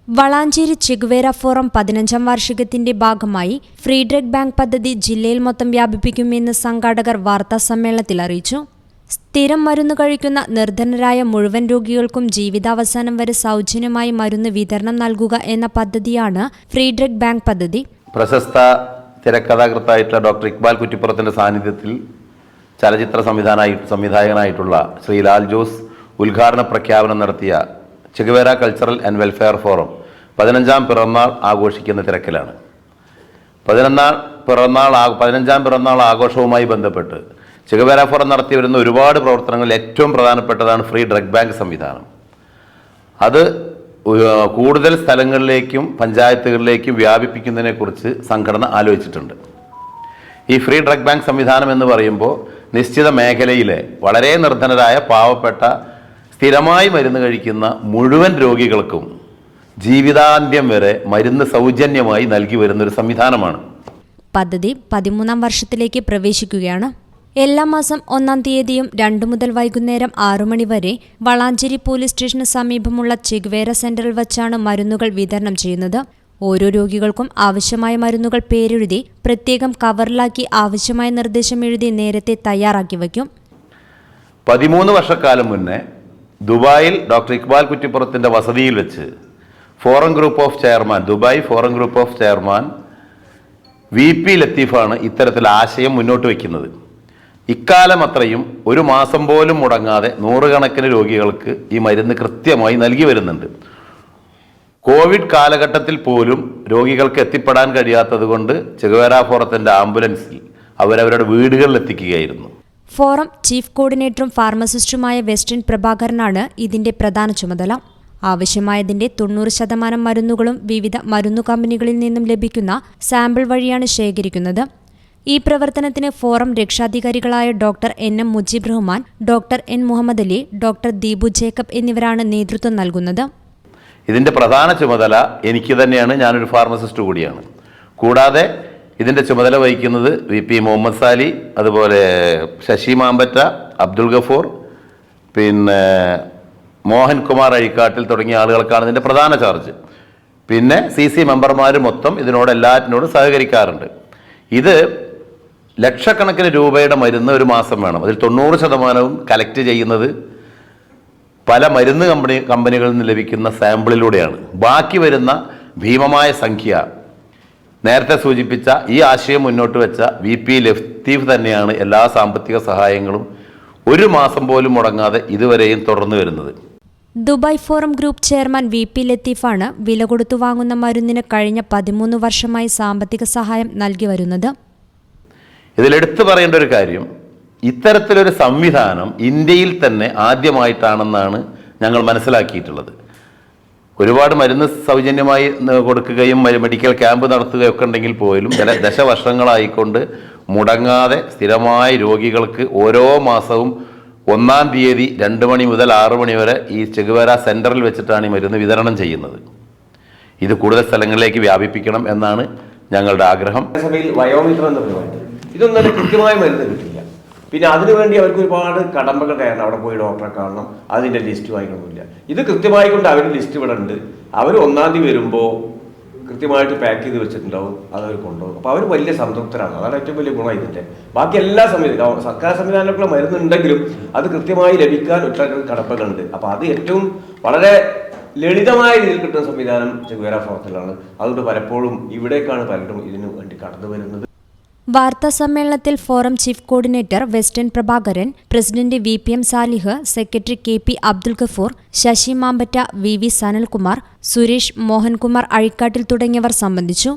Valanchery Che Guevara forum 15ാം വാർഷികത്തിന്റെ ഭാഗമായി free drug bank പദ്ധതി ജില്ലയിൽ മൊത്തം വ്യാപിപ്പിക്കുമെന്ന് സംഘാടകർ വാർത്താസമ്മേളനത്തിൽ അറിയിച്ചു. സ്ഥിരം മരുന്ന് കഴിക്കുന്ന നിർധനരായ മുഴുവൻ രോഗികൾക്കും ജീവിതാവസാനം വരെ സൗജന്യമായി മരുന്ന് വിതരണം നൽകുക എന്ന പദ്ധതിയാണ് ഫ്രീ ഡ്രഗ് ബാങ്ക് പദ്ധതി. പ്രശസ്ത തിരക്കഥാകൃത്തായിട്ടുള്ള ഡോക്ടർ ഇക്ബാൽ കുറ്റിപ്പുറത്തിന്റെ സാന്നിധ്യത്തിൽ ചലച്ചിത്ര സംവിധായകനായിട്ടുള്ള ശ്രീ ലാൽ ജോസ് ഉദ്ഘാടന പ്രഖ്യാപനം നടത്തിയ Che Guevara cultural and welfare forum 15ാം പിറന്നാൾ ആഘോഷിക്കുന്ന തിരക്കിലാണ്. 15ാം പിറന്നാൾ ആഘോഷവുമായി ബന്ധപ്പെട്ട് ചെഗുവേര ഫോറം നടത്തി വരുന്ന ഒരുപാട് പ്രവർത്തനങ്ങളിൽ ഏറ്റവും പ്രധാനപ്പെട്ടതാണ് ഫ്രീ ഡ്രഗ് ബാങ്ക് സംവിധാനം. അത് കൂടുതൽ സ്ഥലങ്ങളിലേക്കും പഞ്ചായത്തുകളിലേക്കും വ്യാപിപ്പിക്കുന്നതിനെക്കുറിച്ച് സംഘടന ആലോചിച്ചിട്ടുണ്ട്. ഈ ഫ്രീ ഡ്രഗ് ബാങ്ക് സംവിധാനം എന്ന് പറയുമ്പോൾ നിശ്ചിത മേഖലയിലെ വളരെ നിർധനരായ പാവപ്പെട്ട സ്ഥിരമായി മരുന്ന് കഴിക്കുന്ന മുഴുവൻ രോഗികൾക്കും ജീവിതാന്ത്യം വരെ മരുന്ന് സൗജന്യമായി നൽകി വരുന്നൊരു സംവിധാനമാണ്. പദ്ധതി 13ാം വർഷത്തിലേക്ക് പ്രവേശിക്കുകയാണ്. എല്ലാ മാസം 1-ാം തീയതിയും 2 മുതൽ വൈകുന്നേരം 6 മണി വരെ വളാഞ്ചേരി പോലീസ് സ്റ്റേഷന് സമീപമുള്ള ചെഗുവേര സെന്ററിൽ വച്ചാണ് മരുന്നുകൾ വിതരണം ചെയ്യുന്നത്. ഓരോ രോഗികൾക്കും ആവശ്യമായ മരുന്നുകൾ പേരെഴുതി പ്രത്യേകം കവറിലാക്കി ആവശ്യമായ നിർദ്ദേശം എഴുതി നേരത്തെ തയ്യാറാക്കി വയ്ക്കും. 13 വർഷക്കാലം മുന്നേ ദുബായിൽ ഡോക്ടർ ഇക്ബാൽ കുറ്റിപ്പുറത്തിന്റെ വസതിയിൽ വെച്ച് forum group of chairman VP ലത്തീഫാണ് ഇത്തരത്തിൽ ആശയം മുന്നോട്ട് വയ്ക്കുന്നത്. ഇക്കാലം അത്രയും ഒരു മാസം പോലും മുടങ്ങാതെ നൂറുകണക്കിന് രോഗികൾക്ക് ഈ മരുന്ന് കൃത്യമായി നൽകി വരുന്നുണ്ട്. കോവിഡ് കാലഘട്ടത്തിൽ പോലും രോഗികൾക്ക് എത്തിപ്പെടാൻ കഴിയാത്തത് കൊണ്ട് ചെഗുവേര ഫോറത്തിന്റെ ആംബുലൻസിൽ അവരവരുടെ വീടുകളിൽ എത്തിക്കുകയായിരുന്നു. ഫോറം ചീഫ് കോർഡിനേറ്ററും ഫാർമസിസ്റ്റുമായ വെസ്റ്റൻ പ്രഭാകരനാണ് ഇതിന്റെ പ്രധാന ചുമതല. ആവശ്യമായതിന്റെ 90% മരുന്നുകളും വിവിധ മരുന്നു കമ്പനികളിൽ നിന്നും ലഭിക്കുന്ന സാമ്പിൾ വഴിയാണ് ശേഖരിക്കുന്നത്. ഈ പ്രവർത്തനത്തിന് ഫോറം രക്ഷാധികാരികളായ doctor NM Mujeeb Rahman, doctor N Muhammad Ali, doctor Deepu Jacob എന്നിവരാണ് നേതൃത്വം നൽകുന്നത്. ഇതിന്റെ പ്രധാന ചുമതല എനിക്ക് തന്നെയാണ്. ഞാനൊരു ഫാർമസിസ്റ്റ് കൂടിയാണ്. കൂടാതെ ഇതിന്റെ ചുമതല വഹിക്കുന്നത് VP മുഹമ്മദ് സാലി, അതുപോലെ ശശി മാമ്പറ്റ, അബ്ദുൽ ഗഫൂർ, പിന്നെ മോഹൻകുമാർ അഴിക്കാട്ടിൽ തുടങ്ങിയ ആളുകൾക്കാണ് ഇതിന്റെ പ്രധാന ചാർജ്. പിന്നെ CC മെമ്പർമാർ മൊത്തം ഇതിനോട് എല്ലാറ്റിനോടും സഹകരിക്കാറുണ്ട്. ഇത് ലക്ഷക്കണക്കിന് രൂപയുടെ മരുന്ന് ഒരു മാസം വേണം. അതിൽ 90% കലക്ട് ചെയ്യുന്നത് പല മരുന്ന് കമ്പനികളിൽ നിന്ന് ലഭിക്കുന്ന സാമ്പിളിലൂടെയാണ്. ബാക്കി വരുന്ന ഭീമമായ സംഖ്യ നേരത്തെ സൂചിപ്പിച്ച ഈ ആശയം മുന്നോട്ട് വെച്ച VP ലത്തീഫ് തന്നെയാണ് എല്ലാ സാമ്പത്തിക സഹായങ്ങളും ഒരു മാസം പോലും മുടങ്ങാതെ ഇതുവരെയും തുടർന്നു വരുന്നത്. Dubai forum group chairman VP ലത്തീഫാണ് വില കൊടുത്തു വാങ്ങുന്ന മരുന്നിന് കഴിഞ്ഞ 13 വർഷമായി സാമ്പത്തിക സഹായം നൽകി വരുന്നത്. ഇതിലെടുത്തു പറയേണ്ട ഒരു കാര്യം, ഇത്തരത്തിലൊരു സംവിധാനം ഇന്ത്യയിൽ തന്നെ ആദ്യമായിട്ടാണെന്നാണ് ഞങ്ങൾ മനസ്സിലാക്കിയിട്ടുള്ളത്. ഒരുപാട് മരുന്ന് സൗജന്യമായി കൊടുക്കുകയും മെഡിക്കൽ ക്യാമ്പ് നടത്തുകയൊക്കെ ഉണ്ടെങ്കിൽ പോലും ചില ദശവർഷങ്ങളായിക്കൊണ്ട് മുടങ്ങാതെ സ്ഥിരമായ രോഗികൾക്ക് ഓരോ മാസവും 1-ാം തീയതി 2 മണി മുതൽ 6 മണി വരെ ഈ ചെഗുവേര സെന്ററിൽ വെച്ചിട്ടാണ് ഈ മരുന്ന് വിതരണം ചെയ്യുന്നത്. ഇത് കൂടുതൽ സ്ഥലങ്ങളിലേക്ക് വ്യാപിപ്പിക്കണം എന്നാണ് ഞങ്ങളുടെ ആഗ്രഹം. വയോമിത്രം എന്ന പരിപാടി ഇതൊന്നും കൃത്യമായ മരുന്ന് കിട്ടില്ല. പിന്നെ അതിനുവേണ്ടി അവർക്ക് ഒരുപാട് കടമ്പകൾ കയറണം. അവിടെ പോയി ഡോക്ടറെ കാണണം, അതിൻ്റെ ലിസ്റ്റ് വായിക്കണമില്ല. ഇത് കൃത്യമായി കൊണ്ട് അവർ ലിസ്റ്റ് ഇവിടെ ഉണ്ട്. അവർ 1-ാം തീയതി വരുമ്പോൾ കൃത്യമായിട്ട് പാക്ക് ചെയ്ത് വെച്ചിട്ടുണ്ടാവും, അതവർ കൊണ്ടുപോകും. അപ്പോൾ അവർ വലിയ സംതൃപ്തരാണ്. അതാണ് ഏറ്റവും വലിയ ഗുണം ഇതിൻ്റെ. ബാക്കി എല്ലാ സർക്കാർ സംവിധാനത്തിലുള്ള മരുന്നുണ്ടെങ്കിലും അത് കൃത്യമായി ലഭിക്കാൻ ഒട്ടനവധി കടമ്പകളുണ്ട്. അപ്പോൾ അത് ഏറ്റവും വളരെ ലളിതമായ രീതിയിൽ കിട്ടുന്ന സംവിധാനം ചെഗുവേര ഫോറത്തിലാണ്. അതുകൊണ്ട് പലപ്പോഴും ഇവിടേക്കാണ് പലരും ഇതിനു വേണ്ടി കടന്നു വരുന്നത്. വാർത്താ സമ്മേളനത്തിൽ forum chief coordinator Vestan Prabhakaran, president VPM Salih, secretary KP Abdul Gafoor, Sasi Mampatta, VV Sanalkumar, Suresh, Mohankumar Azhikkattil തുടങ്ങിയവർ സംബന്ധിച്ചു.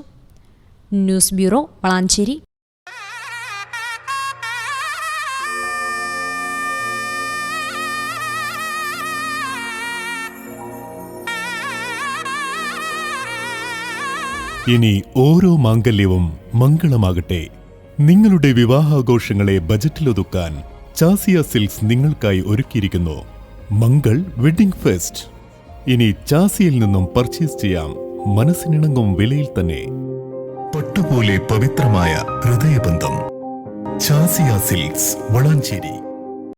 News bureau, Valanchery. ഇനി ഓരോ മാംഗല്യവും മംഗളമാകട്ടെ. നിങ്ങളുടെ വിവാഹാഘോഷങ്ങളെ ബജറ്റിലൊതുക്കാൻ ചാസിയ സിൽക്സ് നിങ്ങൾക്കായി ഒരുക്കിയിരിക്കുന്നു മംഗൾ വെഡിംഗ് ഫെസ്റ്റ്. ഇനി ചാസിയിൽ നിന്നും പർച്ചേസ് ചെയ്യാം മനസ്സിനിണങ്ങും വിലയിൽ തന്നെ. പട്ടുപോലെ പവിത്രമായ ഹൃദയബന്ധം. ചാസിയ സിൽക്സ്, വളാഞ്ചേരി.